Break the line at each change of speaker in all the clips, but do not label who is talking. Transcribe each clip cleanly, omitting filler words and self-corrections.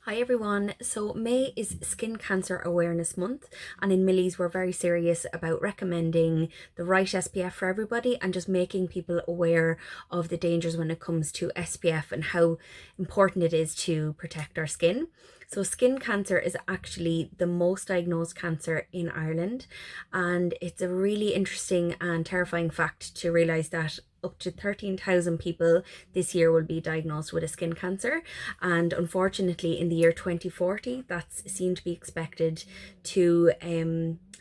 Hi everyone, so May is Skin Cancer Awareness Month, and in Millie's we're very serious about recommending the right SPF for everybody and just making people aware of the dangers when it comes to SPF and how important it is to protect our skin. So skin cancer is actually the most diagnosed cancer in Ireland, and it's a really interesting and terrifying fact to realise that up to 13,000 people this year will be diagnosed with a skin cancer, and unfortunately in the year 2040 that's seen to be expected to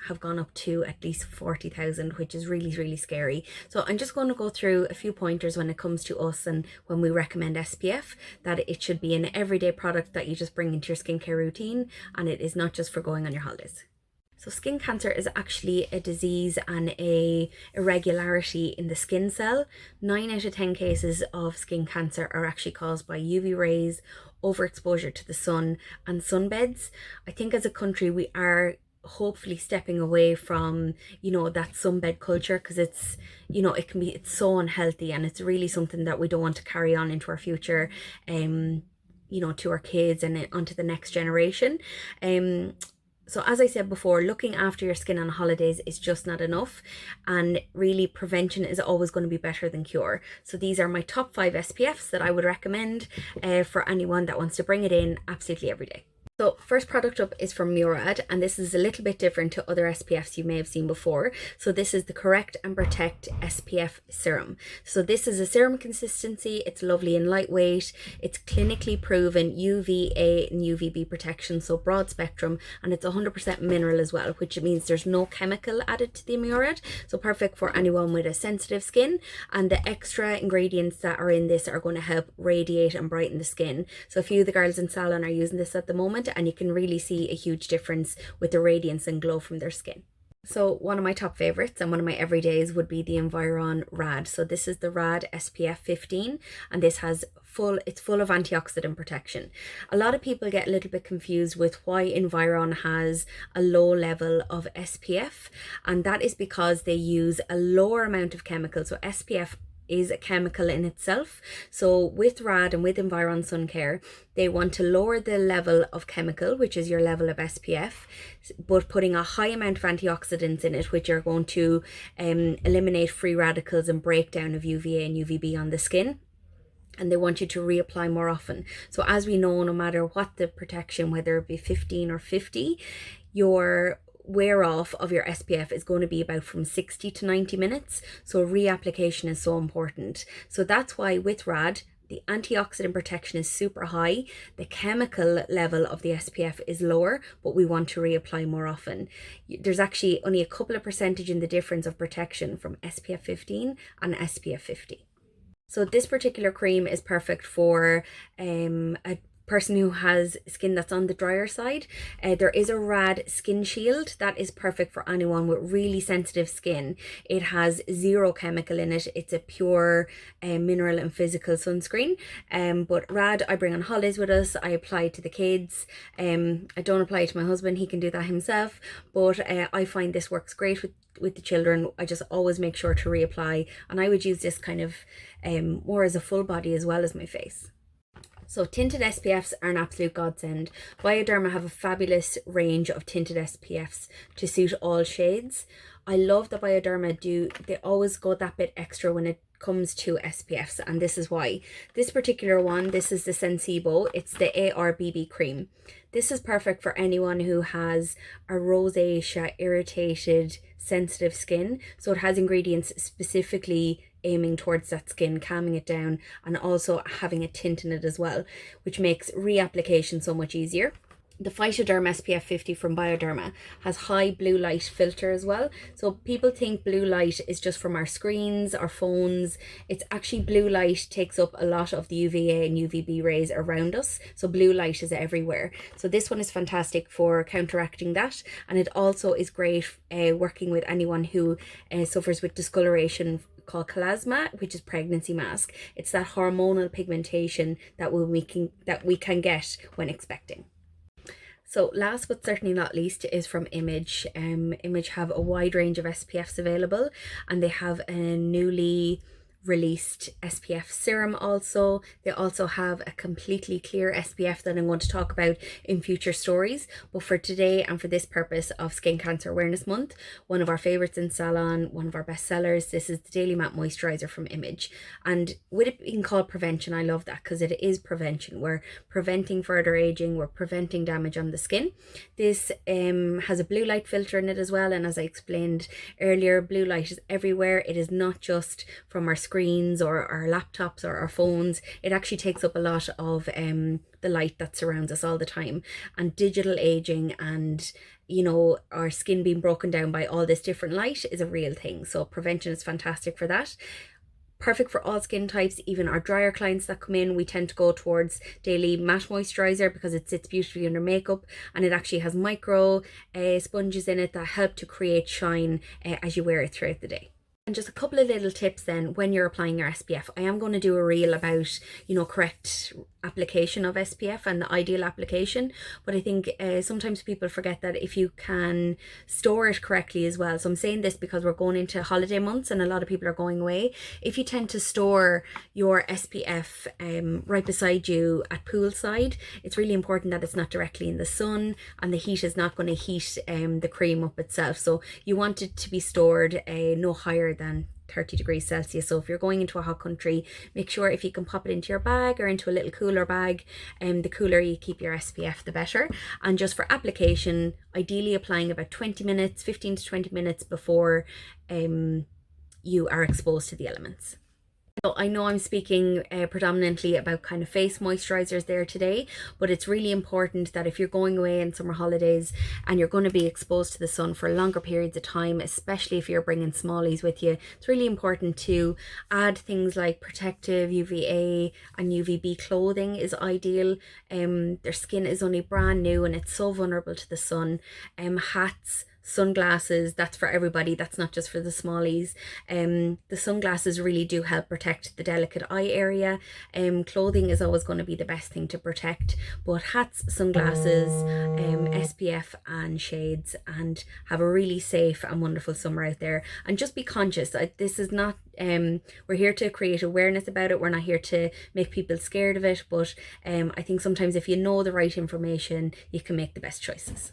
have gone up to at least 40,000, which is really scary. So I'm just going to go through a few pointers when it comes to us and when we recommend SPF, that it should be an everyday product that you just bring into your skincare routine, and it is not just for going on your holidays. So skin cancer is actually a disease and a irregularity in the skin cell. 9 out of 10 cases of skin cancer are actually caused by UV rays, overexposure to the sun, and sunbeds. I think as a country we are hopefully stepping away from that sunbed culture, because it's it's so unhealthy, and it's really something that we don't want to carry on into our future, to our kids and onto the next generation. So as I said before, looking after your skin on holidays is just not enough, and really prevention is always going to be better than cure. So these are my top 5 SPFs that I would recommend for anyone that wants to bring it in absolutely every day. So first product up is from Murad, and this is a little bit different to other SPFs you may have seen before. So this is the Correct and Protect SPF Serum. So this is a serum consistency, it's lovely and lightweight, it's clinically proven UVA and UVB protection, so broad spectrum, and it's 100% mineral as well, which means there's no chemical added to the Murad, so perfect for anyone with a sensitive skin. And the extra ingredients that are in this are going to help radiate and brighten the skin. So a few of the girls in salon are using this at the moment, and you can really see a huge difference with the radiance and glow from their skin. So one of my top favorites and one of my everydays would be the Environ Rad. So this is the Rad SPF 15, and this has it's full of antioxidant protection. A lot of people get a little bit confused with why Environ has a low level of SPF, and that is because they use a lower amount of chemicals. So SPF is a chemical in itself. So with Rad and with Environ Sun Care, they want to lower the level of chemical, which is your level of SPF, but putting a high amount of antioxidants in it, which are going to eliminate free radicals and breakdown of UVA and UVB on the skin. And they want you to reapply more often. So as we know, no matter what the protection, whether it be 15 or 50, your wear off of your SPF is going to be about from 60 to 90 minutes. So reapplication is so important. So that's why with Rad, the antioxidant protection is super high. The chemical level of the SPF is lower, but we want to reapply more often. There's actually only a couple of percentage in the difference of protection from SPF 15 and SPF 50. So this particular cream is perfect for a person who has skin that's on the drier side. There is a Rad Skin Shield that is perfect for anyone with really sensitive skin. It has 0 chemical in it. It's a pure mineral and physical sunscreen. But Rad I bring on holidays with us. I apply it to the kids. I don't apply it to my husband, he can do that himself, but I find this works great with the children. I just always make sure to reapply, and I would use this kind of more as a full body as well as my face. So tinted SPFs are an absolute godsend. Bioderma have a fabulous range of tinted SPFs to suit all shades. I love that Bioderma they always go that bit extra when it comes to SPFs, and this is why. This particular one, this is the Sensibo, it's the ARBB cream. This is perfect for anyone who has a rosacea, irritated, sensitive skin. So it has ingredients specifically aiming towards that skin, calming it down, and also having a tint in it as well, which makes reapplication so much easier. The Phytoderm SPF 50 from Bioderma has high blue light filter as well. So people think blue light is just from our screens, our phones. It's actually blue light takes up a lot of the UVA and UVB rays around us. So blue light is everywhere. So this one is fantastic for counteracting that. And it also is great working with anyone who suffers with discoloration called chlasma, which is pregnancy mask. It's that hormonal pigmentation that we can get when expecting. So last but certainly not least is from Image. Image have a wide range of SPFs available, and they have a newly released SPF serum also. They also have a completely clear SPF that I'm going to talk about in future stories. But for today and for this purpose of Skin Cancer Awareness Month, one of our favorites in salon, one of our best sellers, this is the Daily Matte Moisturizer from Image. And with it being called prevention, I love that because it is prevention. We're preventing further aging, we're preventing damage on the skin. This has a blue light filter in it as well, and as I explained earlier, blue light is everywhere. It is not just from our screens or our laptops or our phones. It actually takes up a lot of the light that surrounds us all the time. And digital aging and, you know, our skin being broken down by all this different light is a real thing. So prevention is fantastic for that. Perfect for all skin types. Even our drier clients that come in, we tend to go towards Daily Matte Moisturizer because it sits beautifully under makeup, and it actually has micro sponges in it that help to create shine as you wear it throughout the day. And just a couple of little tips then when you're applying your SPF. I am going to do a reel about, you know, correct application of SPF and the ideal application, but I think sometimes people forget that if you can store it correctly as well. So I'm saying this because we're going into holiday months and a lot of people are going away. If you tend to store your SPF right beside you at poolside, it's really important that it's not directly in the sun and the heat is not going to heat the cream up itself. So you want it to be stored no higher than 30 degrees Celsius. So if you're going into a hot country, make sure if you can pop it into your bag or into a little cooler bag, the cooler you keep your SPF, the better. And just for application, ideally applying about 20 minutes, 15 to 20 minutes before you are exposed to the elements. So I know I'm speaking predominantly about kind of face moisturizers there today, but it's really important that if you're going away in summer holidays and you're going to be exposed to the sun for longer periods of time, especially if you're bringing smallies with you, it's really important to add things like protective UVA and UVB clothing is ideal. Their skin is only brand new and it's so vulnerable to the sun. Hats, sunglasses, that's for everybody, that's not just for the smallies. The sunglasses really do help protect the delicate eye area. Clothing is always going to be the best thing to protect, but hats, sunglasses, SPF and shades, and have a really safe and wonderful summer out there. And just be conscious that this is not we're here to create awareness about it. We're not here to make people scared of it, but I think sometimes if you know the right information, you can make the best choices.